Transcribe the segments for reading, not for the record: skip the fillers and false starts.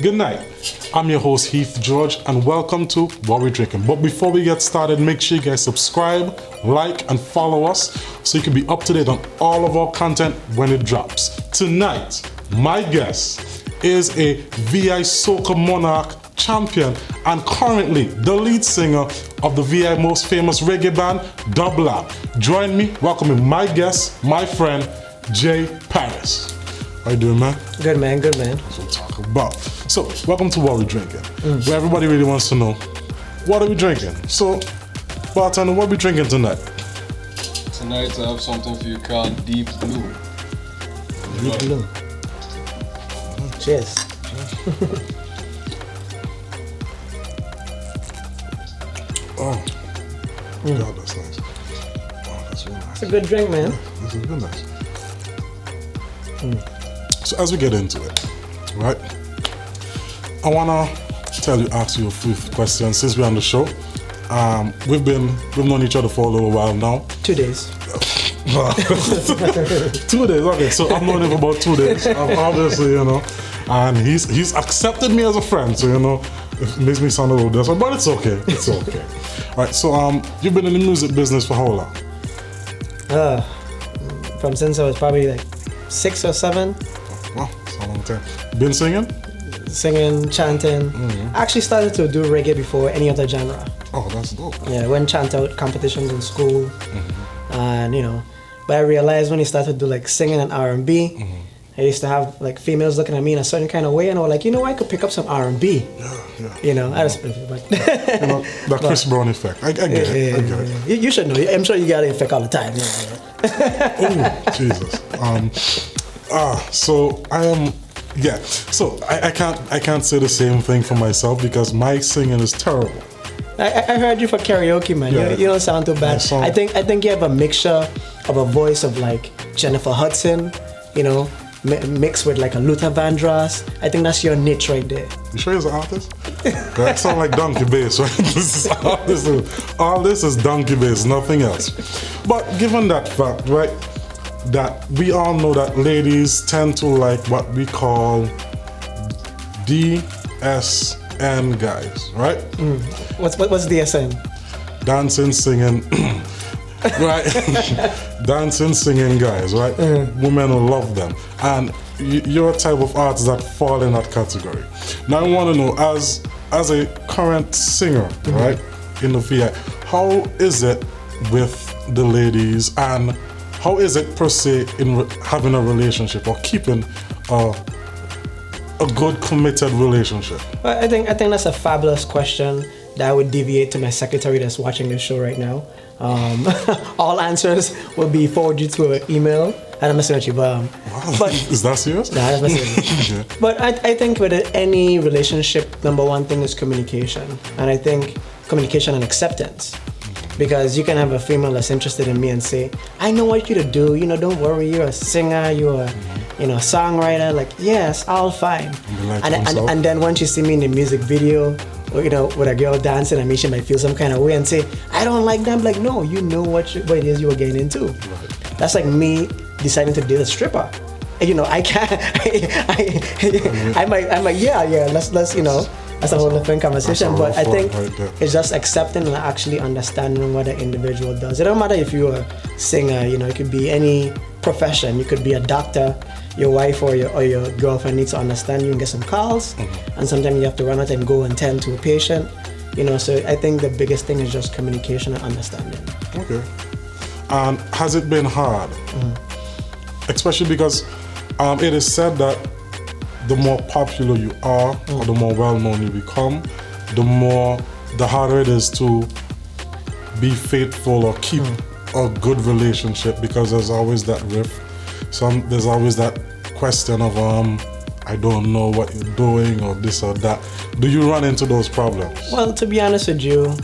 Good night. I'm your host Heath George and welcome to What We Drinking. But before we get started, make sure you guys subscribe, like, and follow us so you can be up to date on all of our content when it drops. Tonight, my guest is a VI Soca Monarch champion and currently the lead singer of the VI most famous reggae band, Dub Lab. Join me welcoming my guest, my friend, Jay Paris. How you doing, man? Good, man. Good, man. That's what I'm talking about. So, welcome to What We Drinking, where everybody really wants to know, what are we drinking? So, bartender, what are we drinking tonight? Tonight I have something for you called Deep Blue. Deep Blue. Cheers. Oh, God, that's nice. Oh, that's really nice. It's a good drink, man. This is really nice. So as we get into it, right, I wanna ask you a few questions since we're on the show. We've known each other for a little while now. 2 days. 2 days, okay. So I've known him for about 2 days, obviously, and he's accepted me as a friend. So it makes me sound a little desperate, but it's okay. It's okay. All right. So you've been in the music business for how long? From since I was probably like 6 or 7. Wow, it's a long time. Been singing? Singing, chanting. I actually started to do reggae before any other genre. Oh, that's dope. Yeah, I went chant out competitions in school, and but I realized when I started to do like singing and R&B, I used to have like females looking at me in a certain kind of way, and I was like, I could pick up some R&B. Yeah. I just, but that Chris Brown effect. I get it. I get it. You should know. I'm sure you got the effect all the time. Oh, Jesus. So I am. Yeah. So I can't say the same thing for myself because my singing is terrible. I heard you for karaoke, man. Yeah. You don't sound too bad. I think you have a mixture of a voice of like Jennifer Hudson, mixed with like a Luther Vandross. I think that's your niche right there. You sure he's an artist? That sounds like donkey bass, right? All this is donkey bass, nothing else. But given that fact, right, that we all know that ladies tend to like what we call DSN guys, right? What's DSN? Dancing, singing, right? Dancing, singing guys, right? Women will love them. And you're a type of artist that fall in that category. Now I want to know, as a current singer, right, in the VI, how is it with the ladies and how is it per se in having a relationship or keeping a good committed relationship? Well, I think that's a fabulous question that I would deviate to my secretary that's watching this show right now. All answers will be forwarded to an email. And I'm messing with you, but is that serious? Nah, that's messing with you. Okay. But I think with any relationship, number one thing is communication, and I think communication and acceptance. Because you can have a female that's interested in me and say, I know what you to do, don't worry, you're a singer, you're a songwriter, like, yes, all fine. And then once you see me in the music video, with a girl dancing, she might feel some kind of way and say, I don't like them. Like, no, you know what it is you were getting into. Right. That's like me deciding to date a stripper. I can't, I might, let's, that's a whole different conversation, but I think it's just accepting and actually understanding what an individual does. It don't matter if you're a singer, it could be any profession. You could be a doctor. Your wife or your girlfriend needs to understand you and get some calls, and sometimes you have to run out and go and tend to a patient. So I think the biggest thing is just communication and understanding. Okay. And has it been hard? Especially because it is said that the more popular you are, or the more well-known you become, the harder it is to be faithful or keep a good relationship because there's always that rift. There's always that question of I don't know what you're doing or this or that. Do you run into those problems? Well, to be honest with you,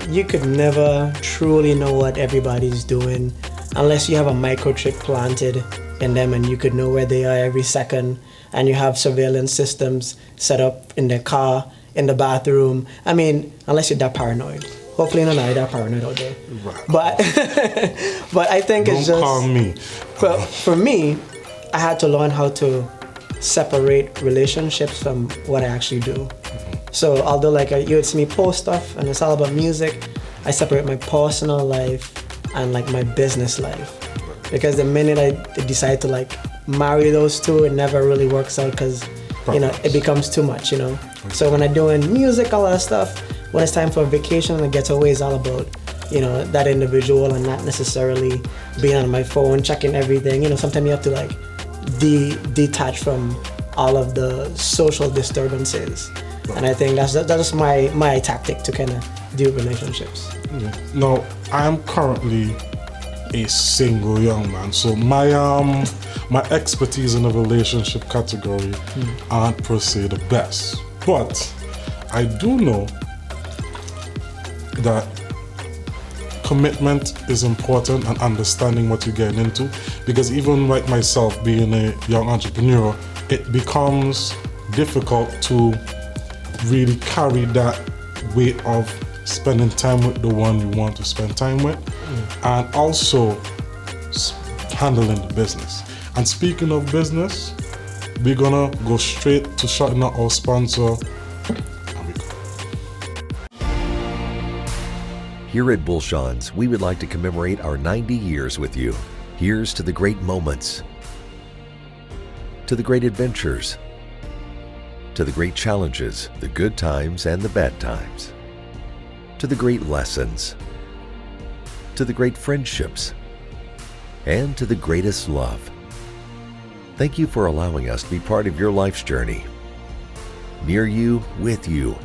you could never truly know what everybody's doing unless you have a microchip planted in them and you could know where they are every second, and you have surveillance systems set up in the car, in the bathroom. Unless you're that paranoid. Hopefully not that paranoid out there. Right. But I think don't it's just... call me. Well, for me, I had to learn how to separate relationships from what I actually do. So although like you would see me post stuff and it's all about music, I separate my personal life and like my business life. Because the minute I decide to like marry those two, it never really works out because, you know, it becomes too much, you know. So when I'm doing music, all that stuff, when it's time for a vacation and a getaway, it's all about, you know, that individual and not necessarily being on my phone, checking everything. You know, sometimes you have to like detach from all of the social disturbances. And I think that's my tactic to kind of deal with relationships. Now, I am currently a single young man, so my expertise in the relationship category aren't per se the best. But I do know that commitment is important and understanding what you're getting into, because even like myself being a young entrepreneur, it becomes difficult to really carry that weight of spending time with the one you want to spend time with, and also handling the business. And speaking of business, we're gonna go straight to shouting out our sponsor. Here at Bullshans, we would like to commemorate our 90 years with you. Here's to the great moments, to the great adventures, to the great challenges, the good times and the bad times, to the great lessons, to the great friendships, and to the greatest love. Thank you for allowing us to be part of your life's journey. Near you, with you.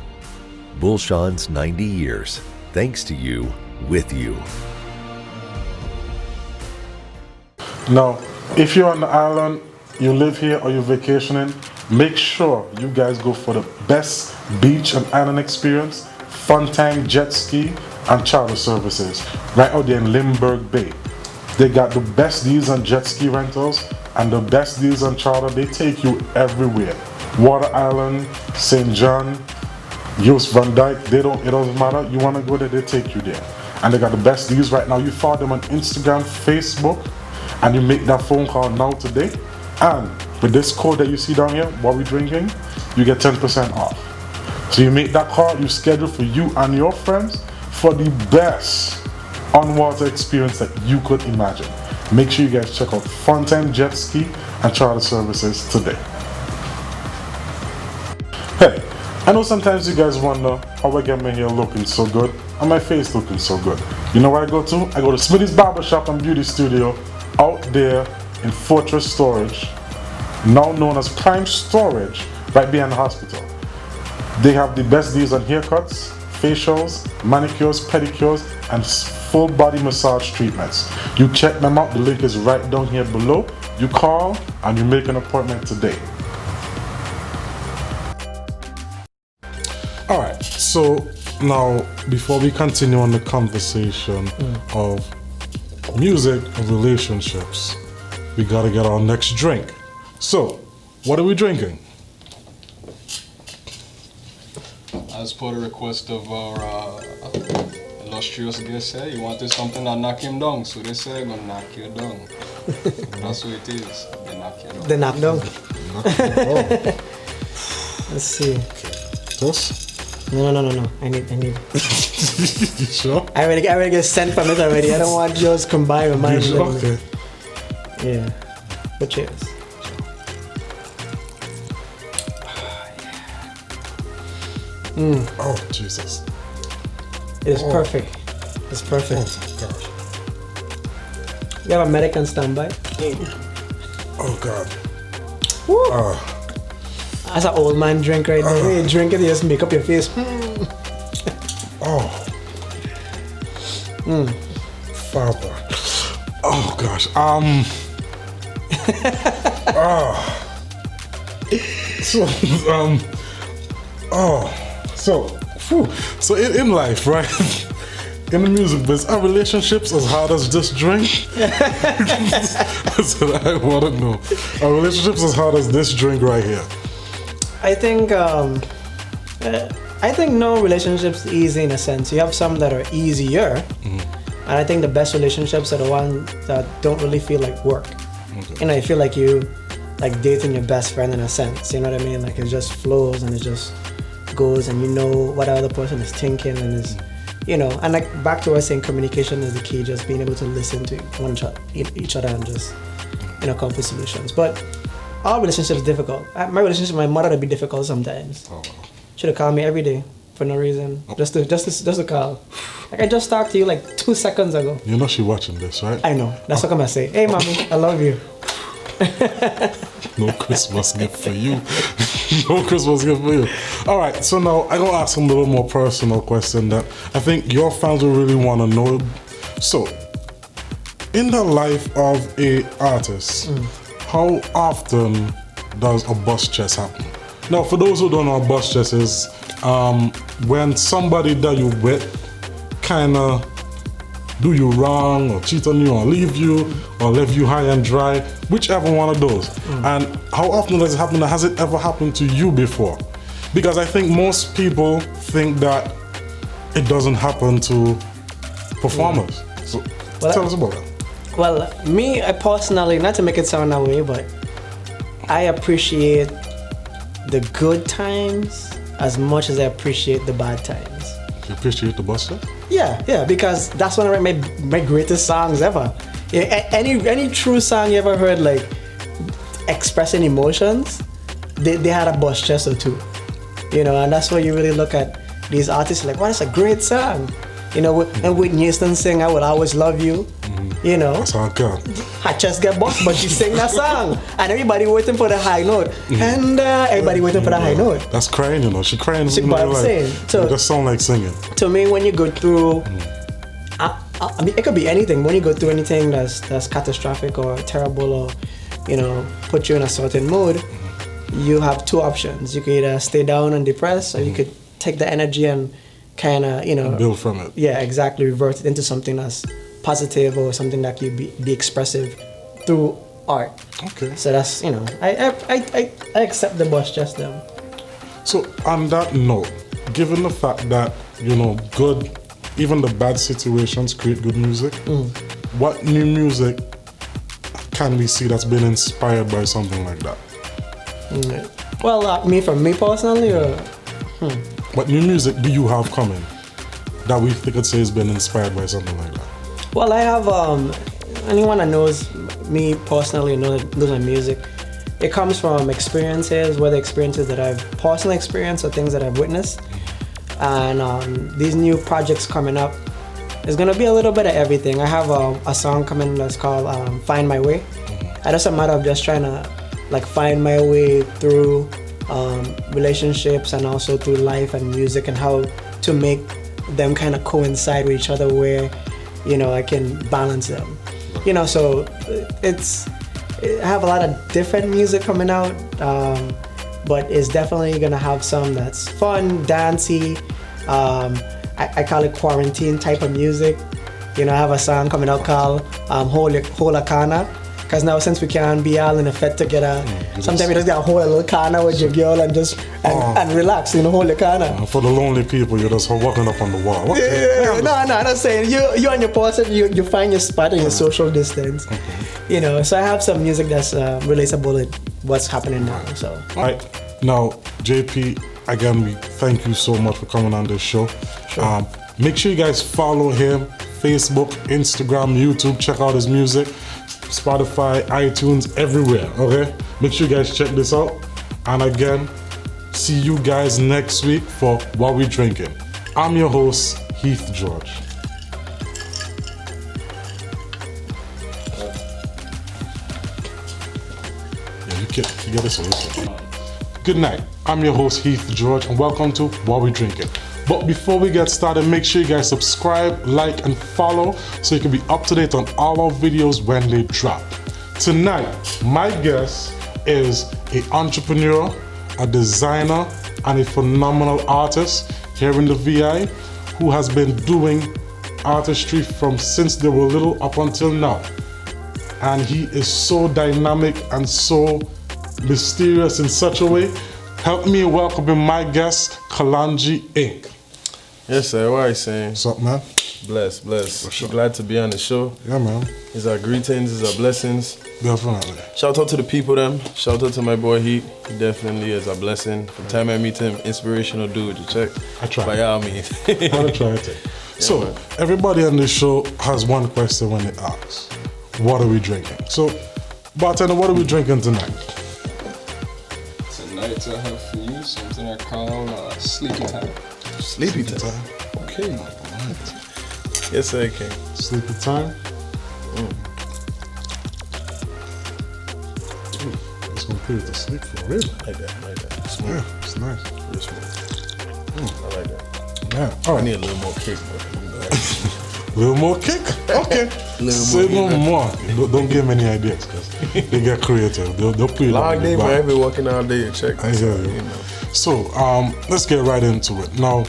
Bullshans 90 years. Thanks to you, with you. Now, if you're on the island, you live here or you're vacationing, make sure you guys go for the best beach and island experience, fun time, jet ski, and charter services right out there in Limburg Bay. They got the best deals on jet ski rentals and the best deals on charter. They take you everywhere. Water Island, St. John, Joost Van Dyke, it doesn't matter. You want to go there, they take you there. And they got the best deals right now. You follow them on Instagram, Facebook, and you make that phone call now today. And with this code that you see down here, What We Drinking, you get 10% off. So you make that call, you schedule for you and your friends for the best on-water experience that you could imagine. Make sure you guys check out Funtime Jet Ski and Charter Services today. Hey, I know sometimes you guys wonder how I get my hair looking so good and my face looking so good. You know where I go to? I go to Smitty's Barbershop and Beauty Studio out there in Fortress Storage, now known as Prime Storage, right behind the hospital. They have the best deals on haircuts, facials, manicures, pedicures, and full body massage treatments. You check them out, the link is right down here below. You call and you make an appointment today. Alright, so now before we continue on the conversation of music and relationships, we gotta get our next drink. So, what are we drinking? As per the request of our illustrious guest here, he wanted something that knock him down, so they say gonna knock you down. That's what it is. They knock you down. The knock down. Oh. Let's see. This? No. I need. You sure? I already get sent from it already. I don't want yours combined with mine. You sure? Okay. Yeah. But cheers. Oh, Jesus. It is perfect. It's perfect. Oh, gosh. You have a medic on standby? Oh, God. Woo. That's an old man drink right there. When you drink it, you just make up your face. Oh. Father. Oh, gosh. So in life, right? In the music business, are relationships as hard as this drink? That's what I want to know. Are relationships as hard as this drink right here? I think no relationship's easy in a sense. You have some that are easier, and I think the best relationships are the ones that don't really feel like work. Okay. You know, you feel like you like dating your best friend in a sense. You know what I mean? Like it just flows and it just goes, and you know what the other person is thinking and is, you know. And like back to us saying, communication is the key. Just being able to listen to each other and just, you know, come to solutions. But our relationship is difficult. My relationship with my mother would be difficult sometimes. Oh, wow. She'd call me every day for no reason, just to call. Like I just talked to you like 2 seconds ago. You know she watching this, right? I know. That's what I'm gonna say. Hey, mommy, I love you. No Christmas gift for you. No Christmas gift for you. All right, so now I'm gonna ask a little more personal question that I think your fans will really want to know. So, in the life of a artist, how often does a bust chest happen? Now, for those who don't know what bust chest is, when somebody that you with kind of do you wrong or cheat on you or leave you or leave you high and dry, whichever one of those. And how often does it happen? Has it ever happened to you before? Because I think most people think that it doesn't happen to performers. So tell us about that. Well, me, I personally, not to make it sound that way, but I appreciate the good times as much as I appreciate the bad times. You appreciate the bust chest? Yeah, because that's one of my greatest songs ever. Yeah, any true song you ever heard, like expressing emotions, they had a bust chest or two, you know. And that's why you really look at these artists like, wow, it's a great song, you know. And Whitney Houston sing "I Will Always Love You," you know. That's how it goes. Her chest get bust, but she sing that song, and everybody waiting for the high note, and everybody waiting for the high note. That's crying, you know. She crying. But I'm saying, so it just sound like singing. To me, when you go through, I mean, it could be anything. When you go through anything that's catastrophic or terrible, or you know, put you in a certain mood, you have two options. You could either stay down and depressed, or you could take the energy and kind of, you know, build from it. Yeah, exactly. Revert it into something that's positive or something that you be expressive through art. Okay. So that's, you know, I accept the bust chest now. So on that note, given the fact that, you know, good, even the bad situations create good music, what new music can we see that's been inspired by something like that? Well, for me personally, or what new music do you have coming that we could say has been inspired by something like that? Well, I have anyone that knows me personally, knows my music. It comes from experiences, whether experiences that I've personally experienced or things that I've witnessed. And these new projects coming up, it's gonna be a little bit of everything. I have a song coming that's called "Find My Way." It doesn't matter. I'm just trying to like find my way through relationships and also through life and music, and how to make them kind of coincide with each other, where, you know, I can balance them. You know, so I have a lot of different music coming out, but it's definitely gonna have some that's fun, dancey. I call it quarantine type of music. You know, I have a song coming out called Hola Cana, because now since we can't be all in a fete together, sometimes you just gotta hold a little cana with your girl and just and relax, you know, hold the cana. For the lonely people, you're just walking up on the wall. Yeah, no, I'm not saying you and your person, you find your spot and your social distance. You know, so I have some music that's relatable with what's happening now. So. All right, now JP, again, we thank you so much for coming on this show. Sure. Make sure you guys follow him, Facebook, Instagram, YouTube. Check out his music, Spotify, iTunes, everywhere. Okay, make sure you guys check this out. And again, see you guys next week for What We Drinking. I'm your host, Heath George. You get this one. Good night. I'm your host, Heath George, and welcome to What We Drinking. But before we get started, make sure you guys subscribe, like, and follow so you can be up to date on all our videos when they drop. Tonight, my guest is an entrepreneur, a designer, and a phenomenal artist here in the VI who has been doing artistry from since they were little up until now. And he is so dynamic and so mysterious in such a way. Help me welcome my guest, Kalanji Inc. Yes, sir. What are you saying? What's up, man? Bless. Sure. Glad to be on the show. Yeah, man. These are greetings, these are blessings. Definitely. Shout out to the people, them. Shout out to my boy Heat. He definitely is a blessing. From the time I meet him, inspirational dude. You check. I try. By all means. I'll try it. So, man. everybody on this show has one question when they ask, what are we drinking? So, bartender, what are we drinking tonight? Tonight I have for you something I call Sleepy Time. Sleepy time. Okay. All right. Yes, sir, King. Sleepy time. It's gonna put you to sleep for real. Like that. Smooth. Yeah, it's nice. Real smooth. I like that. Yeah. All I right. need a little more kick, but A little more kick? Okay. Say no more. Don't give them any ideas because they get creative. They'll put it long on day, the man. back. I've been working all day. Check. I hear you. So, let's get right into it. Now,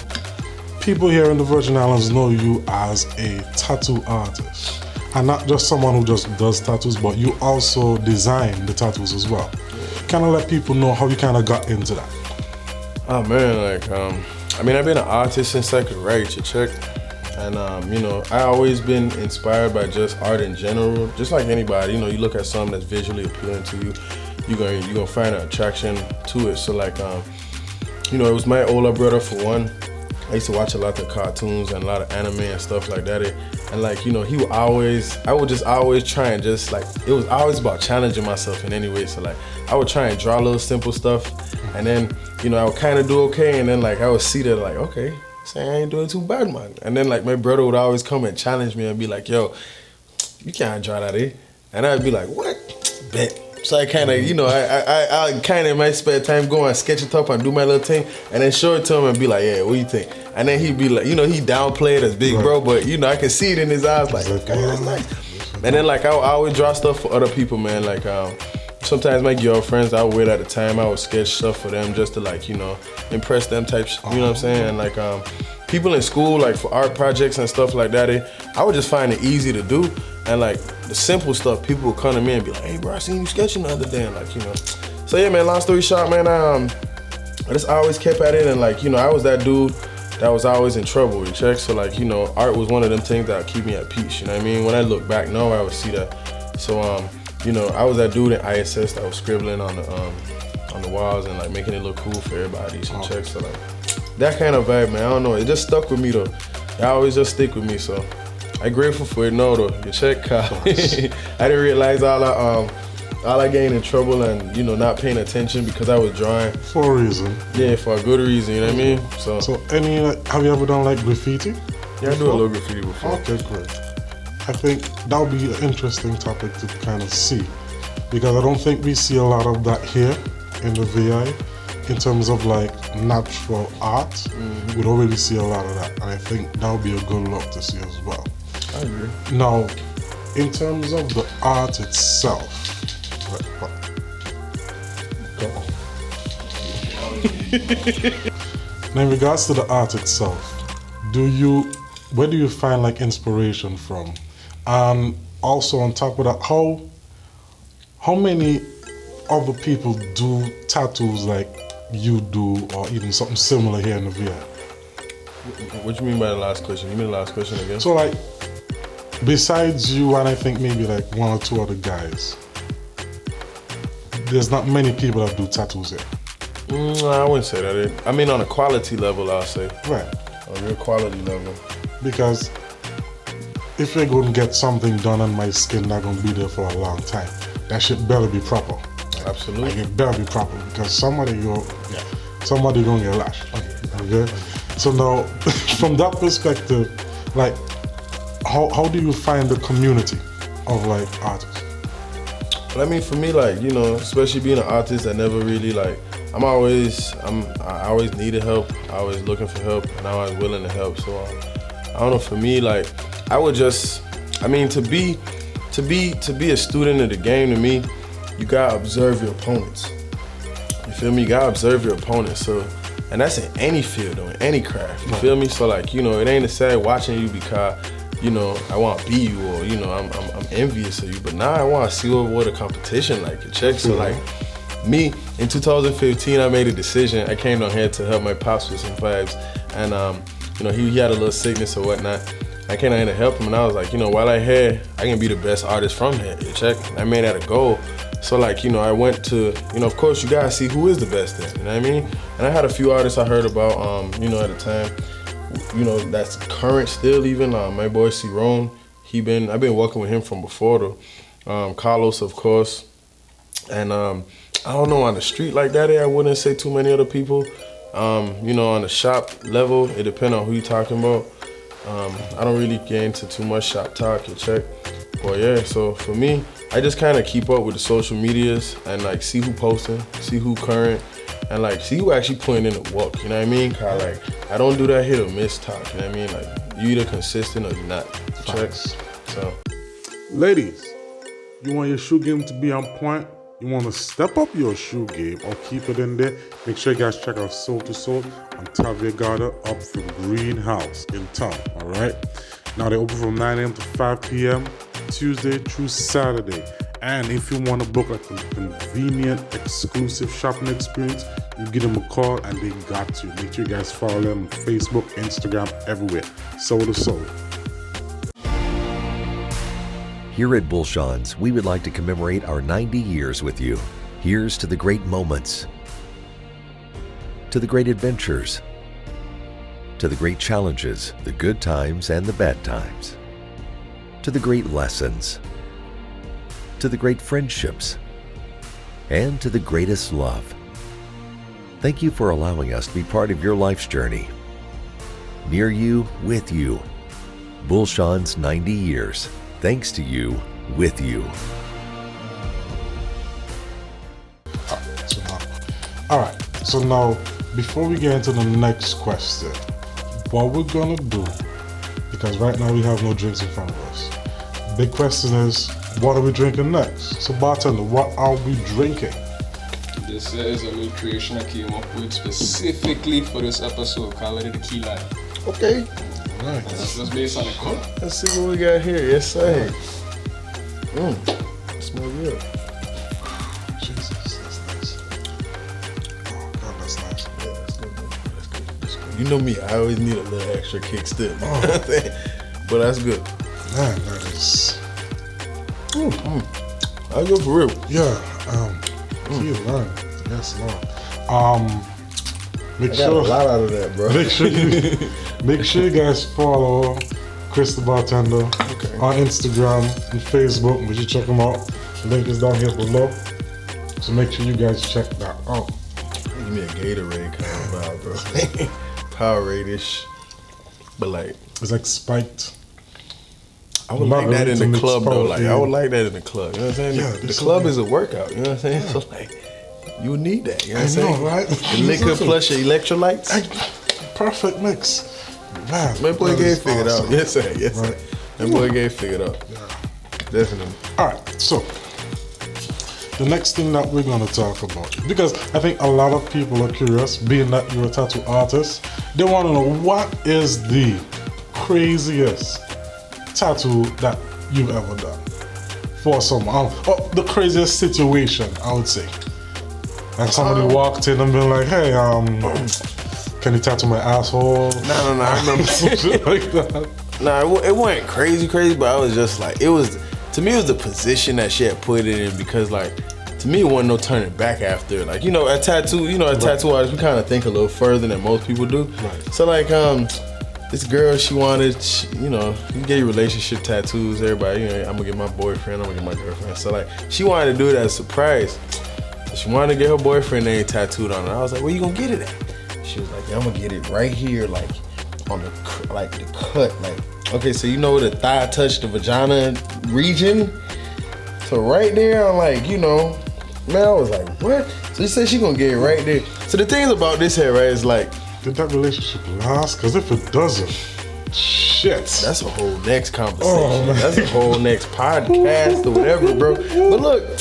people here in the Virgin Islands know you as a tattoo artist. And not just someone who just does tattoos, but you also design the tattoos as well. Kind of let people know how you kind of got into that. Oh man, I mean, I've been an artist since I could write. You check. And I always been inspired by just art in general. Just like anybody, you look at something that's visually appealing to you, you're gonna find an attraction to it. So like, it was my older brother for one. I used to watch a lot of cartoons and a lot of anime and stuff like that. And like, he would I would just always try and just like, it was always about challenging myself in any way. So like, I would try and draw little simple stuff. And then, I would kind of do okay. And then like, I would see that like, okay, say I ain't doing too bad, man. And then like, my brother would always come and challenge me and be like, yo, you can't draw that, eh? And I'd be like, what? Bet. So I kind of, I kind of in my spare time go and sketch it up and do my little thing and then show it to him and be like, yeah, what do you think? And then he'd be like, he downplayed as big bro, but I can see it in his eyes like, okay, that's nice. And then like, I always draw stuff for other people, man. Like, sometimes my girlfriends I would wait at the time, I would sketch stuff for them just to like, impress them type, you know what I'm saying? And like, people in school, like for art projects and stuff like that, I would just find it easy to do. And like the simple stuff, people would come to me and be like, hey bro, I seen you sketching the other day. And like, so yeah, man, long story short, man, I just always kept at it. And like, I was that dude that was always in trouble, you check? So like, art was one of them things that would keep me at peace, you know what I mean? When I look back now, I would see that. So, I was that dude in ISS that was scribbling on the walls and like making it look cool for everybody, you check? So like, that kind of vibe, man, I don't know, it just stuck with me though. It always just stick with me, so. I'm grateful for it now though, you check? I didn't realize all I gained in trouble and, not paying attention because I was drawing. For a reason. Yeah, for a good reason, you know what I mean? So Have you ever done like graffiti? Yeah, I do a little graffiti before. Okay, great. I think that would be an interesting topic to kind of see because I don't think we see a lot of that here in the VI in terms of like natural art. Mm-hmm. We don't really see a lot of that, and I think that would be a good look to see as well. I agree. Now, in terms of the art itself, now in regards to the art itself, where do you find like inspiration from? And also on top of that, how many other people do tattoos like you do, or even something similar here in the VI? What do you mean by the last question? You mean the last question again? So like, besides you and I think maybe like one or two other guys, there's not many people that do tattoos here. I wouldn't say that. I mean, on a quality level, I'll say. Right. On a real quality level. Because if you're going to get something done on my skin, not going to be there for a long time. That shit better be proper. Absolutely. Like it better be proper because somebody gonna get lashed. Okay. So now, from that perspective, like, how do you find the community of like artists? Well, I mean, for me, like, especially being an artist, I never really like. I always needed help. I always looking for help, and I was willing to help. So I don't know. For me, like, I would just. I mean, to be a student of the game, to me, you gotta observe your opponents. You feel me? You gotta observe your opponents. So, and that's in any field, though, in any craft. You feel me? So like, it ain't a sad watching you because, I want to be you or, I'm envious of you. But now I want to see what a competition like. You check? So like, me in 2015, I made a decision. I came down here to help my pops with some vibes, and he had a little sickness or whatnot. I came out here to help him, and I was like, you know, while I here, I can be the best artist from here. You check? I made that a goal. So like, you know, I went to, you know, of course you gotta see who is the best there, you know what I mean? And I had a few artists I heard about, you know, at the time, you know, that's current still even, my boy Cerrone, I've been working with him from before though. Carlos, of course. And I don't know, on the street like that, I wouldn't say too many other people. You know, on the shop level, it depends on who you're talking about. I don't really get into too much shop talk, you check. But yeah, so for me, I just kind of keep up with the social medias and like see who posting, see who current, and like see who actually putting in the work, you know what I mean? Cause like, I don't do that hit or miss talk, you know what I mean? Like, you either consistent or you're not, you check. So. Ladies, you want your shoe game to be on point? You want to step up your shoe game or keep it in there? Make sure you guys check out Soul to Soul on Tavia Garda up from Greenhouse in town, all right? Now they open from 9 a.m. to 5 p.m. Tuesday through Saturday. And if you want to book a convenient, exclusive shopping experience, you give them a call and they got you. Make sure you guys follow them on Facebook, Instagram, everywhere. Soul to Soul. Here at Bullshans, we would like to commemorate our 90 years with you. Here's to the great moments, to the great adventures, to the great challenges, the good times and the bad times, to the great lessons, to the great friendships, and to the greatest love. Thank you for allowing us to be part of your life's journey. Near you, with you. Bullshans 90 years. Thanks to you, with you. So now, before we get into the next question, what we're gonna do, because right now we have no drinks in front of us. Big question is, what are we drinking next? So bartender, what are we drinking? This is a new creation I came up with specifically for this episode, called it the Key Lime. Okay. Nice. That's just based on the color. Let's see what we got here. Yes, sir. Smells good. Jesus, that's nice. Oh, God, that's nice. Yeah, that's good, man. That's good. You know me, I always need a little extra kick still. You know what I'm saying? But that's good. Man, that is... That's good for real. Yeah, key lime. Yes, Lord. Make I got sure... a lot out of that, bro. Make sure you guys follow Chris the Bartender on Instagram and Facebook. Make sure you check him out. The link is down here below. So make sure you guys check that out. Give me a Gatorade kind of vibe, bro. Powerade-ish. But like... It's like spiked. I would like that in the club, though. Like, I would like that in the club. You know what I'm saying? Yeah, the club is a workout. You know what I'm saying? So, like, you would need that. You know what I'm saying? I know, right? The liquor plus your electrolytes. Perfect mix. Man, My boy Gay figured awesome. out. Yes, sir. Yes, sir. Right. My boy Gay figured out. Yeah. Definitely. All right, so the next thing that we're going to talk about, because I think a lot of people are curious, being that you're a tattoo artist, they want to know what is the craziest tattoo that you've ever done for someone, or the craziest situation, I would say. Like somebody walked in and been like, hey, can you tattoo my asshole? No. I remember some shit like that. Nah, it wasn't crazy, but I was just like, to me, it was the position that she had put it in, because like, to me, it wasn't no turning back after. Like, you know, a tattoo artist, we kind of think a little further than most people do. Right. So like, this girl, she wanted, you get relationship tattoos, everybody, I'm gonna get my boyfriend, I'm gonna get my girlfriend. So like, she wanted to do it as a surprise. She wanted to get her boyfriend name tattooed on her. I was like, where you gonna get it at? She was like, yeah, I'm gonna get it right here, like, on the cut, like, okay, so you know where the thigh touched the vagina region? So right there, I'm like, man, I was like, what? So she said she gonna get it right there. So the thing about this here, right, is like, did that relationship last? Because if it doesn't, shit. that's a whole next conversation. Oh, man. That's a whole next podcast or whatever, bro. But look,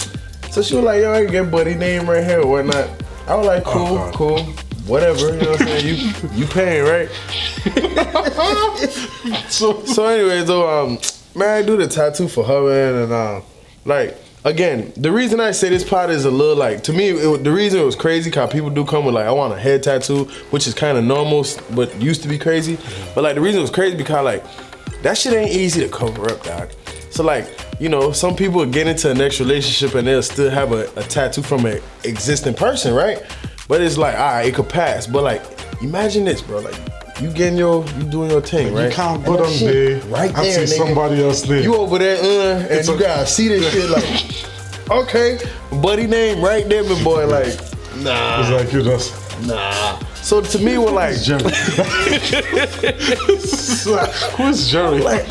so she was like, yo, I can get buddy name right here or whatnot. I was like, cool, whatever, you know what I'm saying? You paying, right? so anyways, though, man, I do the tattoo for her, man, and like, again, the reason I say this part is a little like, to me, the reason it was crazy, cause people do come with like, I want a head tattoo, which is kind of normal, but used to be crazy. But like, the reason it was crazy because like, that shit ain't easy to cover up, dog. So like, you know, some people get into a next relationship and they'll still have a tattoo from an existing person, right? But it's like, all right, it could pass. But like, imagine this, bro. Like, you doing your thing, right? You can't go down there right and there, see nigga. somebody else there. You over there, and you gotta see this shit like, okay, buddy name right there, my boy. Like, nah. It's like you just. Nah. So to me, we're like Jerry. Who's Jerry? Like,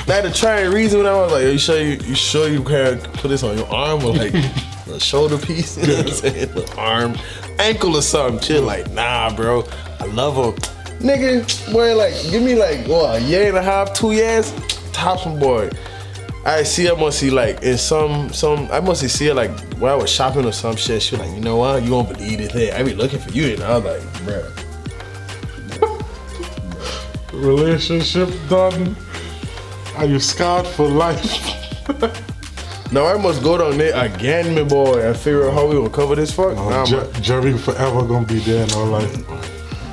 I had to try and reason when I was like, "Yo, you sure you can put this on your arm or like a shoulder piece?" You know what I'm saying? The arm, ankle or something. Shit, like, nah, bro. I love him, nigga. Boy, like, give me like what, a year and a half, 2 years, tops, my boy. I must see like in some I must see it like when I was shopping or some shit. She was like, you know what? You won't believe it. There, I be looking for you, and I was like, bruh. Relationship done. Are you scarred for life? Now I must go down there again, my boy, and figure out how we gonna cover this fuck. Jerry forever gonna be there in our life.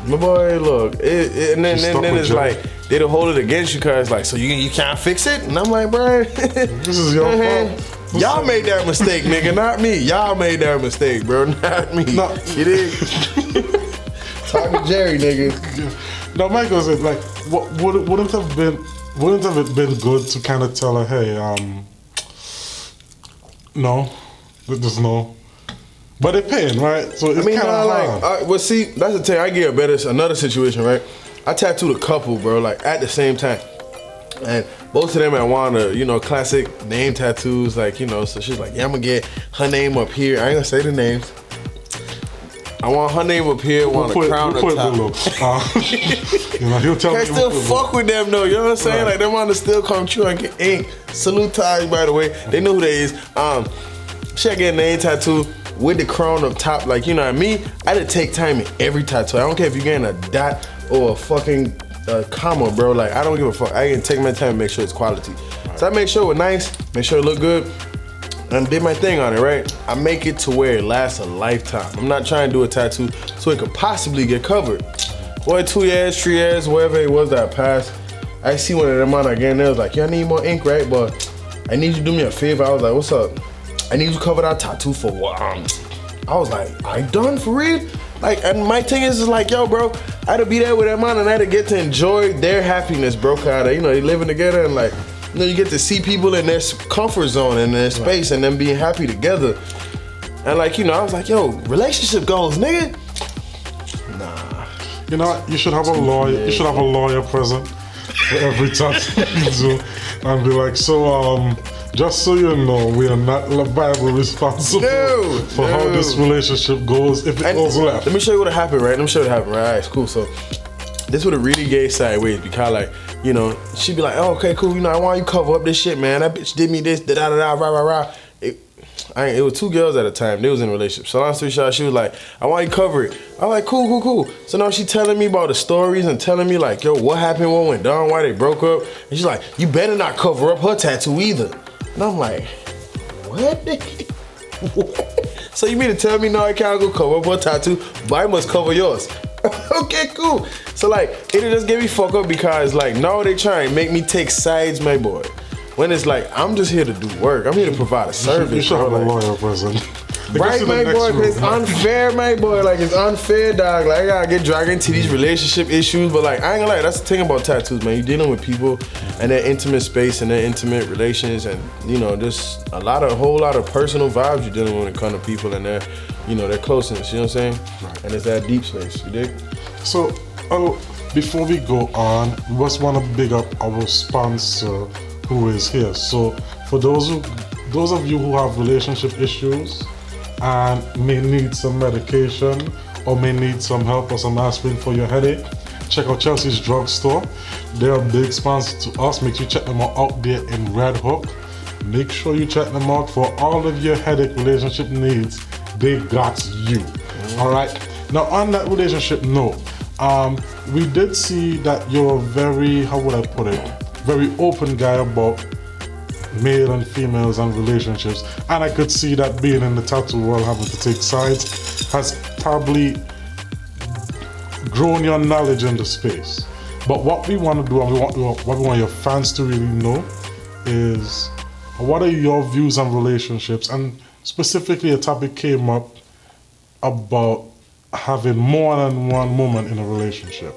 My boy, look, and then it's Jerry. like they'll hold it against you because like, so you can't fix it, and I'm like, bro, This is your fault. Y'all made that mistake, nigga, not me. Y'all made that mistake, bro, not me. No. You dig? Talk to Jerry, nigga. Now, Michael said, like, wouldn't it been good to kind of tell her, hey, no, there's no. But they're paying, right? So it's kind of hard. Well, see, that's the thing. I get another situation, right? I tattooed a couple, bro, like at the same time. And both of them I want to, you know, classic name tattoos, like, you know, so she's like, yeah, I'm gonna get her name up here. I ain't gonna say the names. I want her name up here, want a crown up top. You know, he'll tell Can't me still fuck with them though, you know what I'm saying? Right. Like, them want to still come true and get ink. Salute ties, by the way. They know who they is. She get a name tattoo with the crown up top. Like, you know what I mean? I had to take time in every tattoo. I don't care if you're getting a dot or a fucking comma, bro. Like, I don't give a fuck. I can take my time and make sure it's quality. Right. So I make sure it was nice, make sure it looked good, and did my thing on it, right? I make it to where it lasts a lifetime. I'm not trying to do a tattoo so it could possibly get covered. Boy, 2 years, 3 years, whatever it was that passed, I see one of them on again. They was like, "Yeah, I need more ink, right? But I need you to do me a favor." I was like, "What's up?" "I need you to cover that tattoo for what?" I was like, "I done for real?" Like, and my thing is like, yo, bro, I had to be there with them on, and I had to get to enjoy their happiness, bro. Cause you know, they living together, and like, you know, you get to see people in their comfort zone and their space, and them being happy together. And like, you know, I was like, yo, relationship goals, nigga. Nah. You know what? You should have a lawyer. You should have a lawyer present for every tattoo you do, and be like, so just so you know, we are not liable responsible for how this relationship goes if it goes left. Let me show you what happened, right? Alright, it's cool. So this would have really gay sideways because, like, you know, she'd be like, "Oh, okay, cool. You know, I want you to cover up this shit, man. That bitch did me this, da da da, rah rah rah." It was 2 girls at a time. They was in a relationship. So long story short, she was like, "I want you to cover it." I was like, cool. So now she telling me about the stories and telling me like, yo, what happened, what went down, why they broke up. And she's like, "You better not cover up her tattoo either." And I'm like, what? What? So you mean to tell me now I can't go cover up her tattoo, but I must cover yours? Okay, cool. So like, it just get me fucked up because like, now they try and make me take sides, my boy. When it's like, I'm just here to do work. I'm here to provide a service. You should have like, a lawyer present. Right, my boy, because it's unfair, my boy. Like, it's unfair, dog. Like, I gotta get dragged into these relationship issues. But, like, I ain't gonna lie, that's the thing about tattoos, man. You're dealing with people and their intimate space and their intimate relations. And, you know, there's a whole lot of personal vibes you're dealing with when it comes to people and their, you know, their closeness. You know what I'm saying? Right. And it's that deep space. You dig? So, before we go on, we just want to big up our sponsor who is here. So, for those of you who have relationship issues and may need some medication or may need some help or some aspirin for your headache, check out Chelsea's Drugstore. They're a big sponsor to us. Make sure you check them out there in Red Hook. Make sure you check them out for all of your headache relationship needs. They got you. All right. Now, on that relationship note, we did see that you're very, how would I put it, very open guy about male and females and relationships, and I could see that being in the tattoo world, having to take sides, has probably grown your knowledge in the space. But what we want to do, and what we want your fans to really know, is what are your views on relationships? And specifically, a topic came up about having more than one woman in a relationship,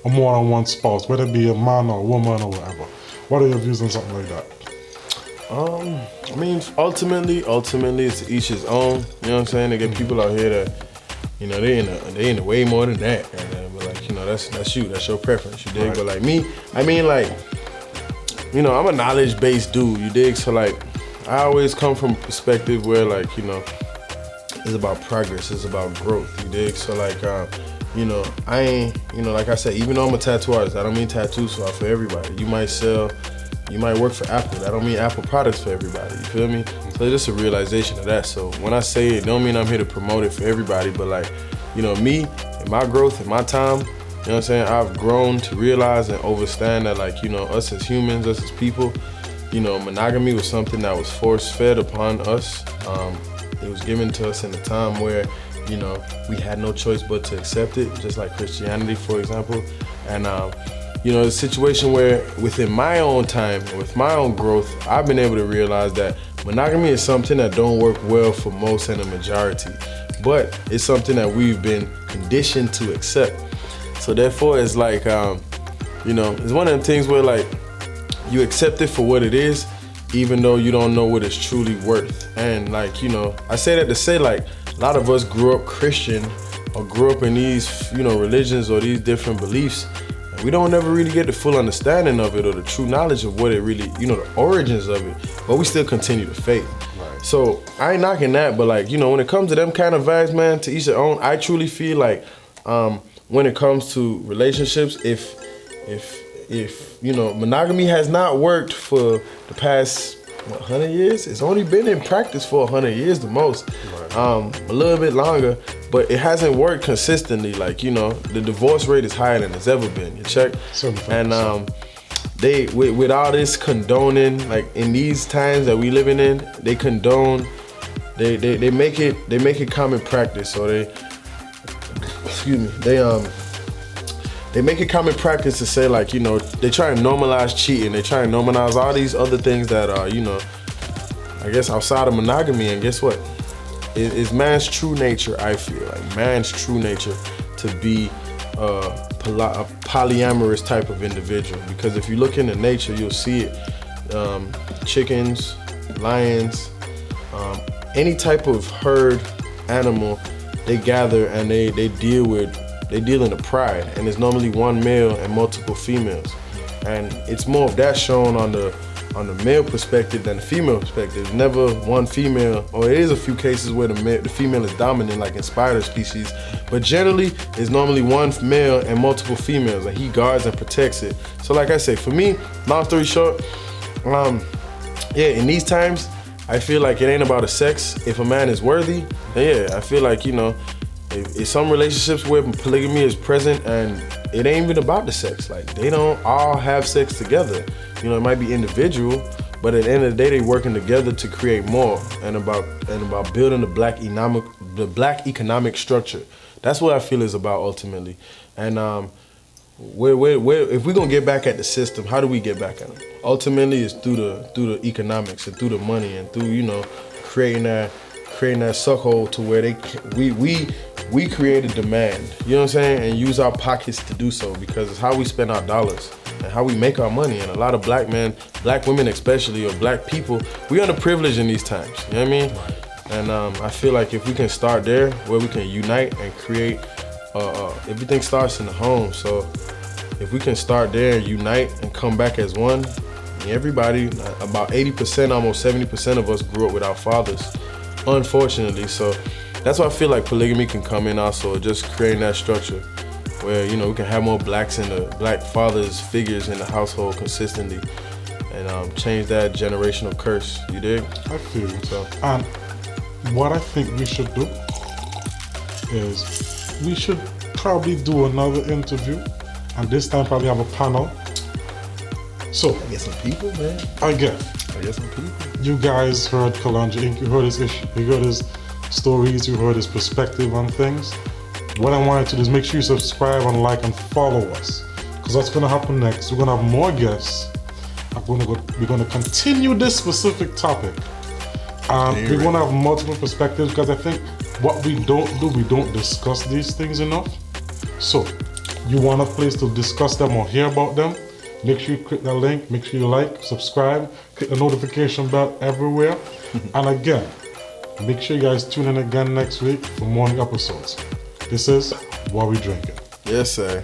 or more than one spouse, whether it be a man or a woman or whatever. What are your views on something like that? I mean, ultimately, it's each his own. You know what I'm saying? They get people out here that, you know, they into way more than that. And but like, you know, that's you. That's your preference. You dig? Right. But like me, I mean, like, you know, I'm a knowledge-based dude. You dig? So like, I always come from a perspective where like, you know, it's about progress. It's about growth. You dig? So like, you know, I ain't, you know, like I said, even though I'm a tattoo artist, I don't mean tattoos are for everybody. You might work for Apple. That don't mean Apple products for everybody. You feel me? So it's just a realization of that. So when I say it, don't mean I'm here to promote it for everybody, but like, you know, me and my growth and my time, you know what I'm saying? I've grown to realize and understand that, like, you know, us as humans, us as people, you know, monogamy was something that was force-fed upon us. It was given to us in a time where, you know, we had no choice but to accept it, just like Christianity, for example. And you know, the situation where within my own time, with my own growth, I've been able to realize that monogamy is something that don't work well for most and the majority, but it's something that we've been conditioned to accept. So therefore, it's like, you know, it's one of them things where like you accept it for what it is, even though you don't know what it's truly worth. And like, you know, I say that to say like a lot of us grew up Christian or grew up in these, you know, religions or these different beliefs. We don't ever really get the full understanding of it or the true knowledge of what it really, you know, the origins of it, but we still continue to faith. Right. So I ain't knocking that, but like, you know, when it comes to them kind of vibes, man, to each their own, I truly feel like when it comes to relationships, if you know, monogamy has not worked for the past 100 years, it's only been in practice for 100 years the most, right. A little bit longer, but it hasn't worked consistently. Like, you know, the divorce rate is higher than it's ever been. You check, 75%. And they with all this condoning, like in these times that we living in, they condone, they make it common practice, or they make it common practice to say, like, you know, they try and normalize cheating. They try and normalize all these other things that are, you know, I guess outside of monogamy. And guess what? It's man's true nature, I feel. Like man's true nature to be a polyamorous type of individual. Because if you look into nature, you'll see it. Chickens, lions, any type of herd animal, they gather and they deal in a pride, and it's normally one male and multiple females, and it's more of that shown on the male perspective than the female perspective. Never one female, or it is a few cases where the female is dominant, like in spider species, but generally it's normally one male and multiple females, and he guards and protects it. So like I say, for me, long story short, yeah, in these times, I feel like it ain't about a sex. If a man is worthy, then yeah, I feel like, you know, if some relationships where polygamy is present and it ain't even about the sex, like they don't all have sex together. You know, it might be individual, but at the end of the day, they working together to create more and about building the black economic structure. That's what I feel is about ultimately. And if we're gonna get back at the system, how do we get back at them? Ultimately, it's through the economics and through the money and through, you know, creating that suckhole to where we create a demand, you know what I'm saying, and use our pockets to do so, because it's how we spend our dollars and how we make our money. And a lot of black men, black women especially, or black people, we underprivileged in these times, you know what I mean? And I feel like if we can start there, where we can unite and create, everything starts in the home. So if we can start there and unite and come back as one, everybody, about 80%, almost 70% of us grew up without fathers, unfortunately. So that's why I feel like polygamy can come in also, just creating that structure where, you know, we can have more blacks and the black fathers figures in the household consistently, and change that generational curse. You dig? I feel you. So, and what I think we should do is we should probably do another interview, and this time probably have a panel. So I get some people, man. I get some people. You guys heard Kalanja Inc. You heard his issue. You heard his stories. You heard his perspective on things. What I wanted to do is make sure you subscribe and like and follow us. Because what's gonna happen next? We're gonna have more guests. We're gonna continue this specific topic. We're gonna have multiple perspectives because I think what we don't discuss these things enough. So, you want a place to discuss them or hear about them? Make sure you click that link. Make sure you like, subscribe, click the notification bell everywhere. And again, make sure you guys tune in again next week for morning episodes. This is What We Drinking. Yes, sir.